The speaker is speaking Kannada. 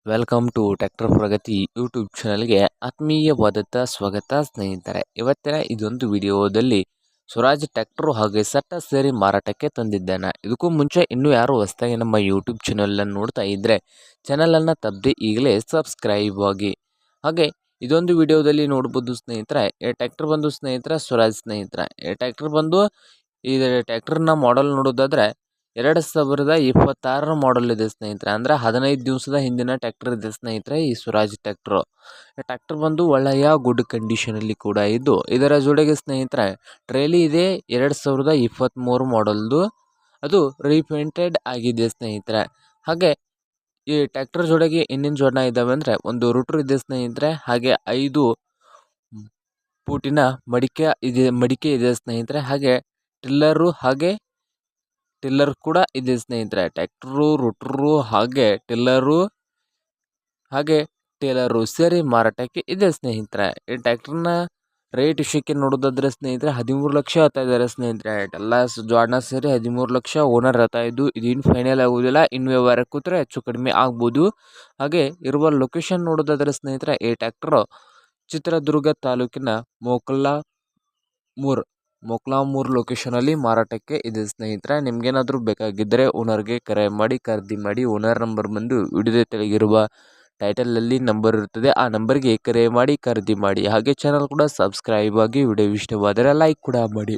Welcome to tractor Pragati YouTube ಚಾನಲ್ಗೆ ಆತ್ಮೀಯವಾದಂಥ ಸ್ವಾಗತ ಸ್ನೇಹಿತರೆ. ಇವತ್ತಿನ ಇದೊಂದು ವಿಡಿಯೋದಲ್ಲಿ ಸ್ವರಾಜ್ ಟ್ರ್ಯಾಕ್ಟರ್ ಹಾಗೆ ಸಟ್ಟ ಸೇರಿ ಮಾರಾಟಕ್ಕೆ ತಂದಿದ್ದೇನೆ. ಇದಕ್ಕೂ ಮುಂಚೆ ಇನ್ನೂ ಯಾರು ಹೊಸದಾಗಿ ನಮ್ಮ ಯೂಟ್ಯೂಬ್ ಚಾನಲನ್ನು ನೋಡ್ತಾ ಇದ್ದರೆ ಚಾನಲನ್ನು ತಪ್ಪದೆ ಈಗಲೇ ಸಬ್ಸ್ಕ್ರೈಬ್ ಆಗಿ. ಹಾಗೆ ಇದೊಂದು ವಿಡಿಯೋದಲ್ಲಿ ನೋಡ್ಬೋದು ಸ್ನೇಹಿತರೆ, ಈ ಟ್ರ್ಯಾಕ್ಟರ್ ಬಂದು ಸ್ನೇಹಿತರೆ ಸ್ವರಾಜ್ ಸ್ನೇಹಿತರೆ. ಈ ಟ್ರ್ಯಾಕ್ಟರ್ ಬಂದು ಈ ಟ್ರ್ಯಾಕ್ಟರ್ನ ಮಾಡೆಲ್ ನೋಡೋದಾದರೆ 2026 ಮಾಡೆಲ್ ಇದೆ ಸ್ನೇಹಿತರೆ. ಅಂದರೆ 15 ದಿವಸದ ಹಿಂದಿನ ಟ್ರ್ಯಾಕ್ಟರ್ ಇದೆ ಸ್ನೇಹಿತರೆ ಈ ಸ್ವರಾಜ್ ಟ್ರ್ಯಾಕ್ಟರ್. ಟ್ರ್ಯಾಕ್ಟರ್ ಬಂದು ಒಳ್ಳೆಯ ಗುಡ್ ಕಂಡೀಷನಲ್ಲಿ ಕೂಡ ಇದ್ದು, ಇದರ ಜೊತೆಗೆ ಸ್ನೇಹಿತರೆ ಟ್ರೇಲಿ ಇದೆ 2023 ಮಾಡೆಲ್ದು. ಅದು ರೀಪೇಂಟೆಡ್ ಆಗಿದೆ ಸ್ನೇಹಿತರೆ. ಹಾಗೆ ಈ ಟ್ರ್ಯಾಕ್ಟರ್ ಜೊತೆಗೆ ಇನ್ನೇನು ಜೋಡಣೆ ಇದ್ದಾವೆ ಅಂದರೆ ಒಂದು ರೂಟ್ರ್ ಇದೆ ಸ್ನೇಹಿತರೆ. ಹಾಗೆ 5 ಫೂಟಿನ ಮಡಿಕೆ ಇದೆ ಸ್ನೇಹಿತರೆ. ಹಾಗೆ ಟಿಲ್ಲರ್ ಕೂಡ ಇದೆ ಸ್ನೇಹಿತರೆ. ಟ್ರ್ಯಾಕ್ಟರು, ರೂಟ್ರು ಹಾಗೆ ಟೇಲರು ಸೇರಿ ಮಾರಾಟಕ್ಕೆ ಇದೆ ಸ್ನೇಹಿತರೆ. ಈ ಟ್ರ್ಯಾಕ್ಟರ್ನ ರೇಟ್ ವಿಷಯಕ್ಕೆ ನೋಡೋದಾದ್ರೆ ಸ್ನೇಹಿತರೆ 13 ಲಕ್ಷ ಹೇಳ್ತಾ ಇದ್ದಾರೆ ಸ್ನೇಹಿತರೆ. ಎಲ್ಲ ಜೋಡಣೆ ಸೇರಿ 13 ಲಕ್ಷ ಓನರ್ ಹೇಳ್ತಾ ಇದ್ದು. ಇದೇನು ಫೈನಲ್ ಆಗೋದಿಲ್ಲ, ಇನ್ನು ವ್ಯವಹಾರ ಕೂತ್ರೆ ಹೆಚ್ಚು ಕಡಿಮೆ ಆಗ್ಬೋದು. ಹಾಗೆ ಇರುವ ಲೊಕೇಶನ್ ನೋಡೋದಾದ್ರೆ ಸ್ನೇಹಿತರೆ, ಈ ಟ್ರ್ಯಾಕ್ಟರ್ ಚಿತ್ರದುರ್ಗ ತಾಲೂಕಿನ ಮೊಕ್ಲಾಮೂರ್ ಲೊಕೇಶನಲ್ಲಿ ಮಾರಾಟಕ್ಕೆ ಇದೆ ಸ್ನೇಹಿತರೆ. ನಿಮ್ಗೇನಾದರೂ ಬೇಕಾಗಿದ್ದರೆ ಓನರ್ಗೆ ಕರೆ ಮಾಡಿ ಖರೀದಿ ಮಾಡಿ. ಓನರ್ ನಂಬರ್ ಬಂದು ವಿಡಿಯೋದ ತೆಳಗಿರುವ ಟೈಟಲಲ್ಲಿ ನಂಬರ್ ಇರ್ತದೆ, ಆ ನಂಬರ್ಗೆ ಕರೆ ಮಾಡಿ ಖರೀದಿ ಮಾಡಿ. ಹಾಗೆ ಚಾನಲ್ ಕೂಡ ಸಬ್ಸ್ಕ್ರೈಬ್ ಆಗಿ. ವಿಡಿಯೋ ಇಷ್ಟವಾದರೆ ಲೈಕ್ ಕೂಡ ಮಾಡಿ.